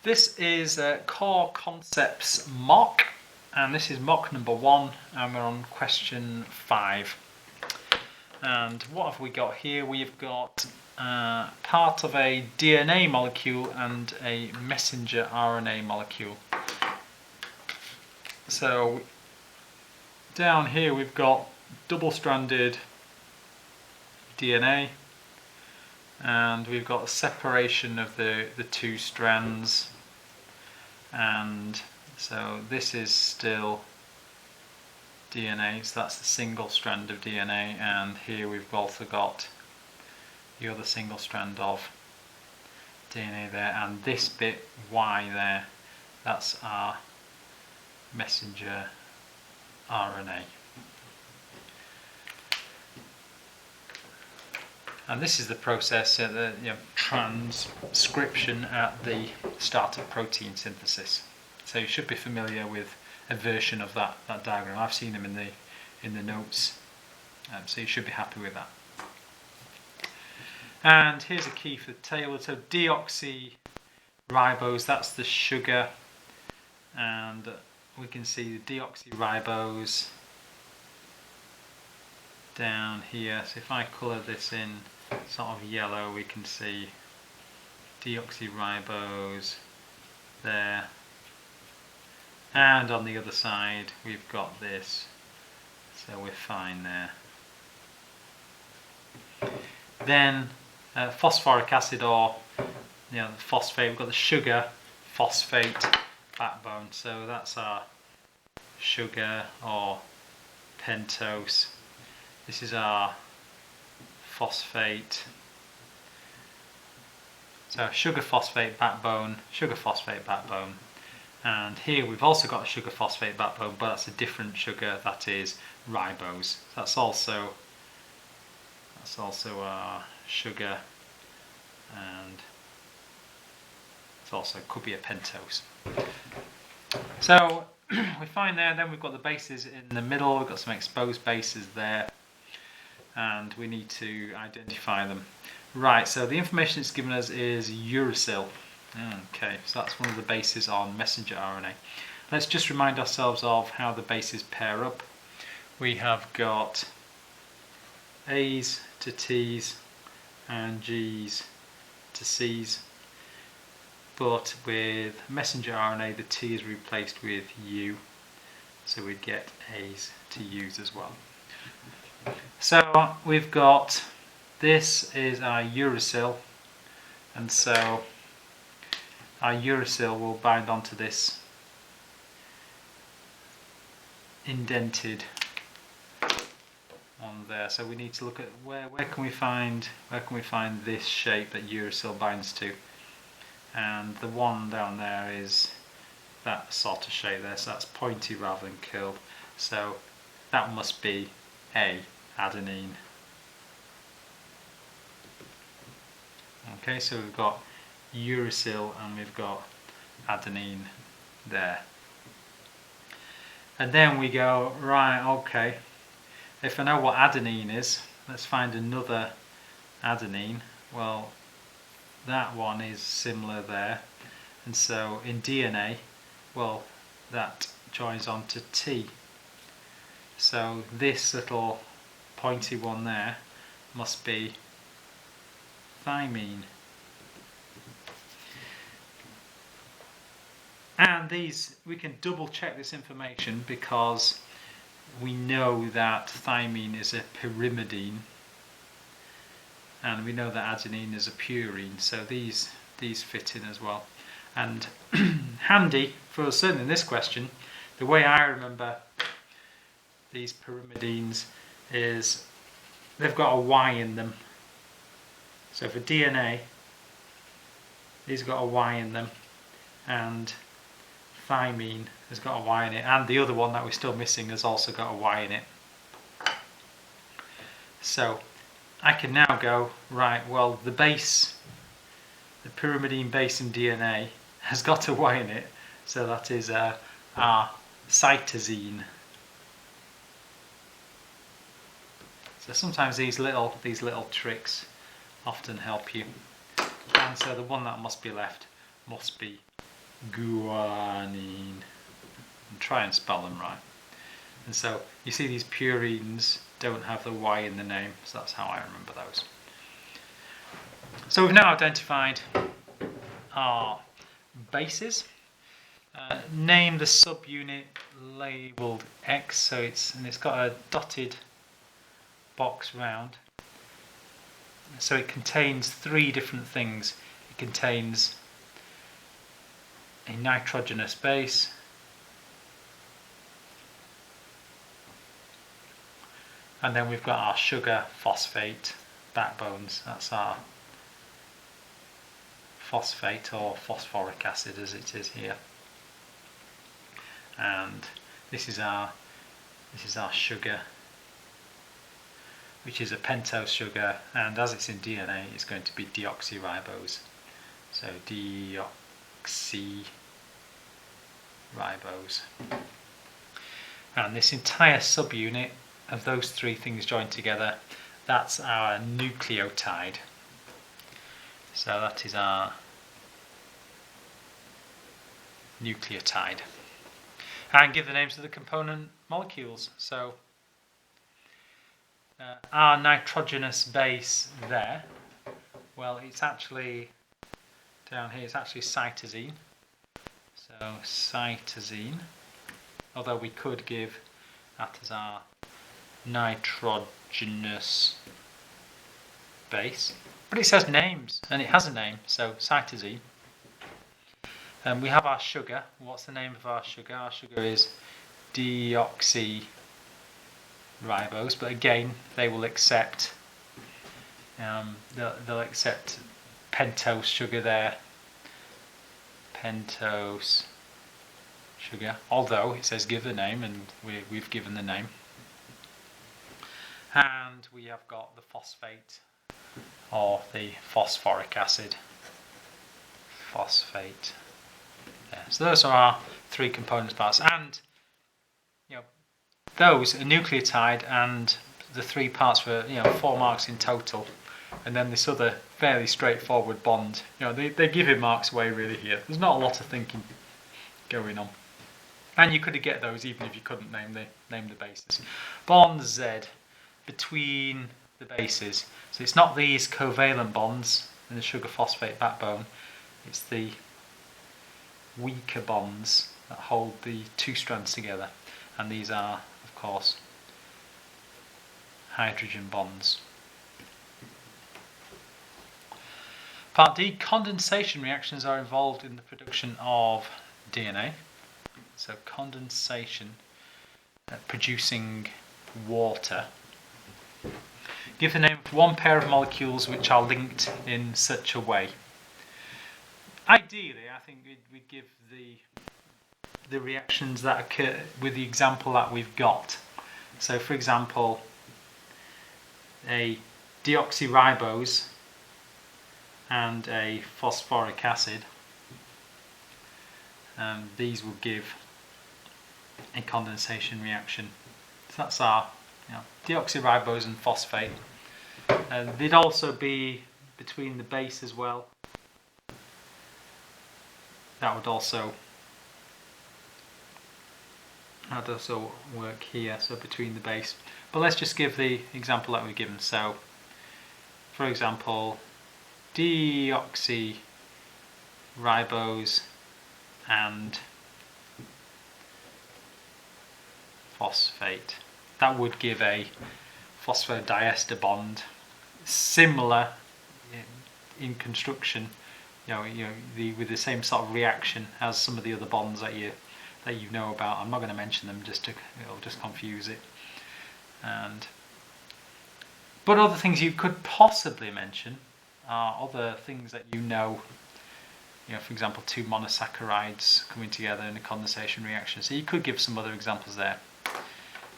This is Core Concepts mock, and this is mock number 1, and we're on question 5. And what have we got here? We've got part of a DNA molecule and a messenger RNA molecule. So down here we've got double-stranded DNA, and we've got a separation of the two strands, and so this is still DNA, so that's the single strand of DNA, and here we've also got the other single strand of DNA there, and this bit Y there, that's our messenger RNA. And this is the process, transcription at the start of protein synthesis. So you should be familiar with a version of that diagram. I've seen them in the notes, so you should be happy with that. And here's a key for the table. So deoxyribose, that's the sugar, and we can see the deoxyribose down here. So if I colour this in sort of yellow, we can see deoxyribose there, and on the other side we've got this, so we're fine there. Then phosphoric acid, or the phosphate, we've got the sugar phosphate backbone, so that's our sugar or pentose. This is our phosphate, so sugar phosphate backbone, and here we've also got a sugar phosphate backbone, but that's a different sugar, that is ribose. That's also our sugar, and it also could be a pentose. So we find there, then we've got the bases in the middle, we've got some exposed bases there, and we need to identify them. Right, so the information it's given us is uracil. Okay, so that's one of the bases on messenger RNA. Let's just remind ourselves of how the bases pair up. We have got A's to T's and G's to C's, but with messenger RNA the T is replaced with U, so we'd get A's to U's as well. So we've got, this is our uracil, and so our uracil will bind onto this indented on there. So we need to look at where can we find this shape that uracil binds to, and the one down there is that sort of shape there, so that's pointy rather than curled, so that must be A, adenine. Okay, so we've got uracil and we've got adenine there. And then we go, right, okay, if I know what adenine is, let's find another adenine. Well, that one is similar there, and so in DNA, well, that joins on to T. So this little pointy one there must be thymine. And these, we can double check this information because we know that thymine is a pyrimidine, and we know that adenine is a purine, so these fit in as well. And handy for us, certainly in this question, the way I remember these pyrimidines is they've got a Y in them. So for DNA, these have got a Y in them, and thymine has got a Y in it, and the other one that we're still missing has also got a Y in it. So I can now go, right, well, the base, the pyrimidine base in DNA has got a Y in it, so that is our cytosine. So sometimes these little tricks often help you. And so the one that must be left must be guanine, and try and spell them right. And so you see these purines don't have the Y in the name, so that's how I remember those. So we've now identified our bases. Name the subunit labelled X, so it's got a dotted box round. So it contains three different things. It contains a nitrogenous base, and then we've got our sugar phosphate backbones. That's our phosphate or phosphoric acid as it is here. And this is our sugar, which is a pentose sugar, and as it's in DNA it's going to be deoxyribose. So deoxyribose. And this entire subunit of those three things joined together, that's our nucleotide. So that is our nucleotide. And give the names of the component molecules. So our nitrogenous base there, well, it's actually down here, it's actually cytosine. So cytosine, although we could give that as our nitrogenous base, but it says names and it has a name, so cytosine. And we have our sugar. What's the name of our sugar? Our sugar is deoxyribose, but again they will accept they'll accept pentose sugar there, pentose sugar, although it says give the name, and we've given the name. And we have got the phosphate or the phosphoric acid, phosphate there. So those are our three components parts, and those are nucleotide, and the three parts were 4 marks in total, and then this other fairly straightforward bond. They're giving marks away really here. There's not a lot of thinking going on, and you could get those even if you couldn't name the bases. Bond Z between the bases. So it's not these covalent bonds in the sugar phosphate backbone, it's the weaker bonds that hold the two strands together, and these are of course hydrogen bonds. Part D, condensation reactions are involved in the production of DNA. So condensation, producing water. Give the name of one pair of molecules which are linked in such a way. Ideally, I think we'd give the reactions that occur with the example that we've got. So, for example, a deoxyribose and a phosphoric acid, and these will give a condensation reaction. So that's our deoxyribose and phosphate. They'd also be between the base as well. That would also work here, so between the base. But let's just give the example that we've given. So, for example, deoxyribose and phosphate. That would give a phosphodiester bond, similar in construction, with the same sort of reaction as some of the other bonds that you know about. I'm not going to mention them it'll just confuse it. But other things you could possibly mention are other things that for example, two monosaccharides coming together in a condensation reaction. So you could give some other examples there.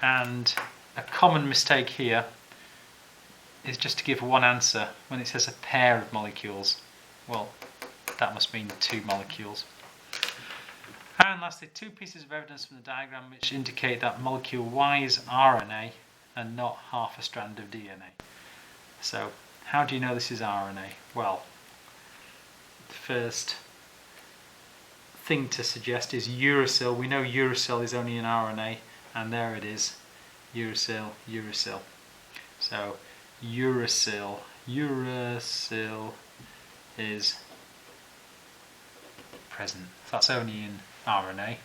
And a common mistake here is just to give one answer when it says a pair of molecules. Well, that must mean two molecules. And lastly, two pieces of evidence from the diagram which indicate that molecule Y is RNA and not half a strand of DNA. So, how do you know this is RNA? Well, the first thing to suggest is uracil. We know uracil is only an RNA, and there it is, uracil, uracil. So uracil is present. So that's only in RNA.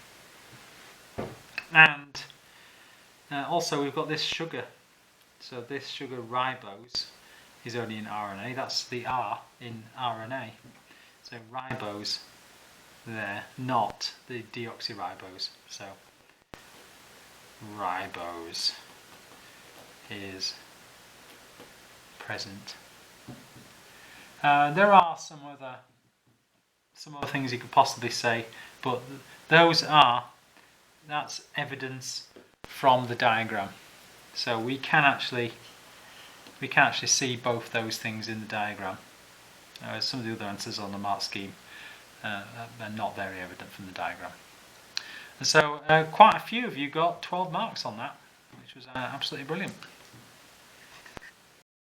And also we've got this sugar. So this sugar ribose is only in RNA. That's the R in RNA. So ribose there, not the deoxyribose. So ribose is present. There are some other things you could possibly say, but that's evidence from the diagram. So we can actually see both those things in the diagram. Some of the other answers on the mark scheme are not very evident from the diagram. And so quite a few of you got 12 marks on that, which was absolutely brilliant.